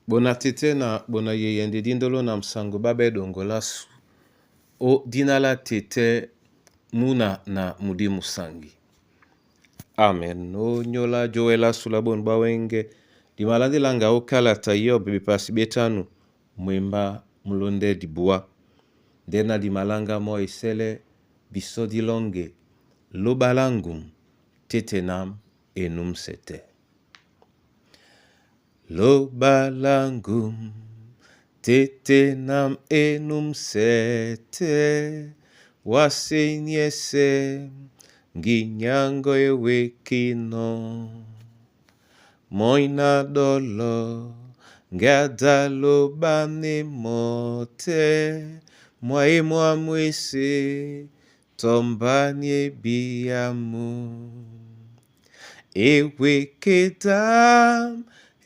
Bona tete na bona yeyende dindolo na msango babe dongolasu. O dinala tete muna na mudi musangi. Amen. No nyola joela sulabon bawenge. Di malandi langa okala tayo bibipasi betanu. Mwemba mulonde di bua. Dena di malanga mo isele biso di longe. Lobalangum tete nam enum sete. Lobalangum tete nam enum sete. Wasenyese nginyango ewekino. Moina dolo ngadalo bane mote. Mwae mwa mwese tombanye biamu. Ewekedam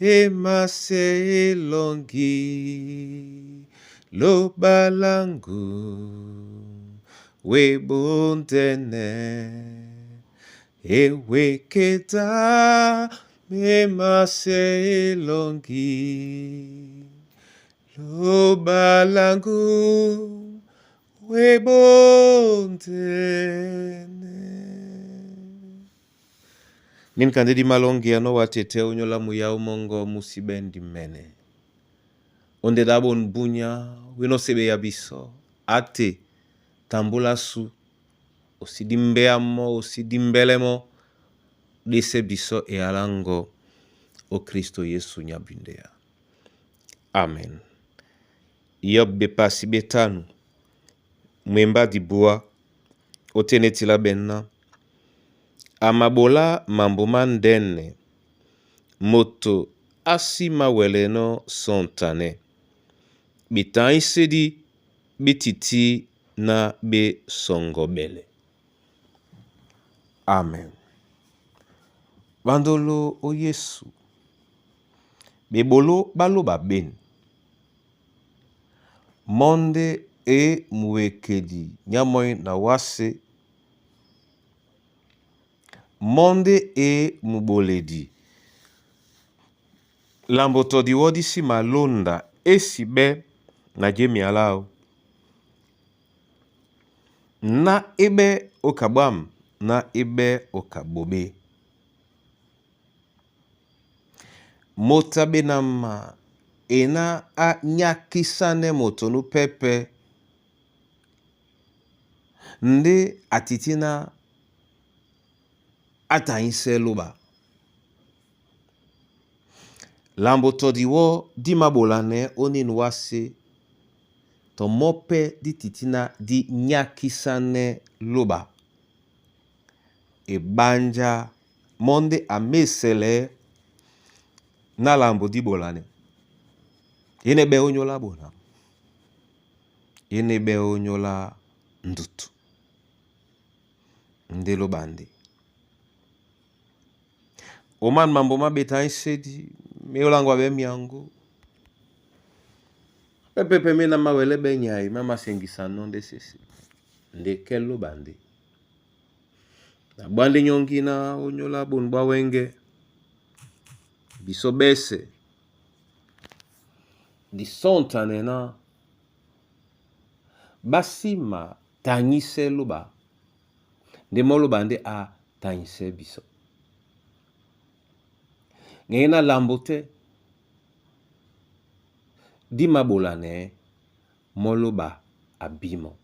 emase elongi. Lobalangu webundene. Ewekeda emase elongi. Lobalangu webundene. Nin kandidi malongi ano watete unyola muya umongo musibendi mene. Onde dabon bunya wino sebe yabiso. Ate tambula su osidimbeamo osidimbelemo dese biso e alango o Kristo Yesu nyabindea. Amen. Yobbe pasi betanu mwemba dibua otenetila benna. Amabola mambo mandene moto asima weleno sontane. Bitan isedi bititi na be songobele. Amen. Bandolo o Yesu. Bebolo balo baben. Monde e mwekedi nyamoy na wase. Monde e muboledi. Lamboto di wodisi malonda esibe na jemi alao. Na ebe okabam na ebe okabobe. Motabe nama ena a nyakisane motonu pepe. Nde atitina atainse luba. Lamboto diwo di mabolane onin wase. To mope di titina di nyakisane luba. E banja monde amesele na lambo di bolane. Yene be onyola bona. Yene be onyola ndutu. Ndelo bandi. Oman mambo mabeta insedi. Meolangwa be miangu. Pepe mena mawele be nyai. Mama sengisano nde sisi. Nde kelo bandi. Na bandi nyongina onyola bonba wenge. Bisobese. Di sontane na. Basima tanyise luba. Nde molo bande a tanyise biso. Ngena lambote. Di mabolane. Moloba abimo.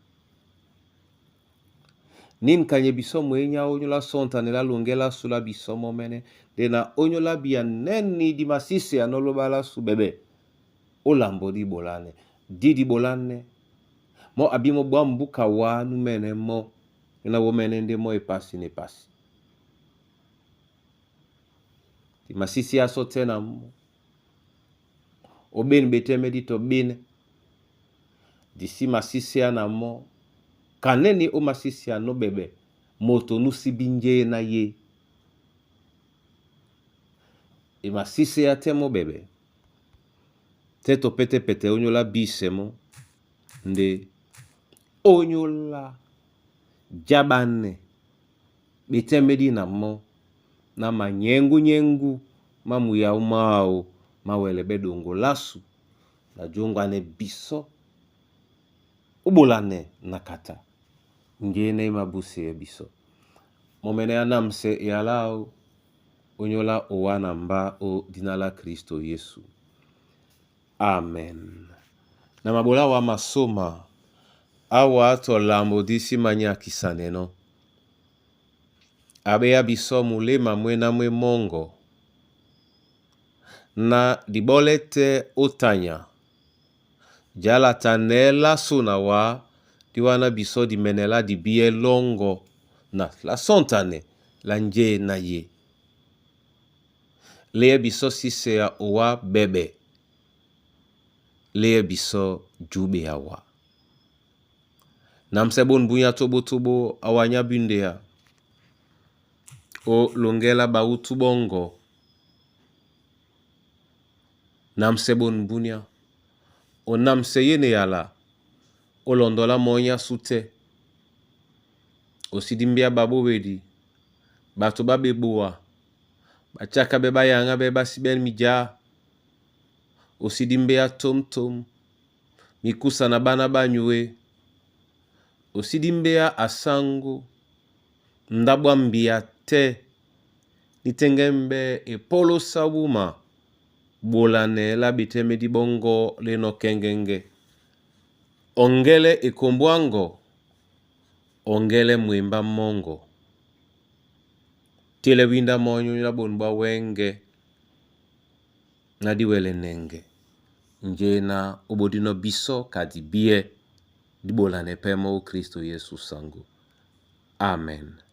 Nin kanye biso mwenya onyola sontane la longela sula biso momene. Dena onyola biya neni di masise anoloba la su bebe. O lambo di bolane. Di bolane. Mo abimo bwambuka wanu mene mo. Ina womene nde mo epasi ne pasi. Di masisi aso tena mo. Oben beteme dito bine. Disi masisi ana mo. Kaneni o masisi ano bebe. Moto nusi binje na ye. E masisi ya temo bebe. Teto pete onyola bise mo. Nde onyola jabane. Beteme di na mo. Na manyengu mamu ya umao mawele bedongo lasu na jongwane biso ubolane nakata ngene mabuse biso momene anamse yalao onyola owana mba o dinala Kristo Yesu. Amen. Na mabola wa masoma awa to lambo disi manya kisaneno abe ya biso mulema mwena mwe mongo na dibolete otanya jala tanela suna wa diwana biso di menela di bie longo na la sontane la nje na ye leye biso sisea owa bebe leye biso jube yawa namsebon bunya tobo awanya bindea o longela bautu bongo namsebon bunya o namse yene yala o londola monya sute o sidimbia babo wedi bato babeboa bachaka beba yanga beba siben mija o sidimbia tom mikusa na bana banywe o sidimbia asango ndabwa mbia te nitengembe epolo sabuma bolane la biteme di bongo leno kengenge ongele ikombwango ongele mwimba mongo tile winda monyo la bonba wenge na diwele nenge njena obodino biso kadi bie di bolane pemo Kristo Yesu sangu. Amen.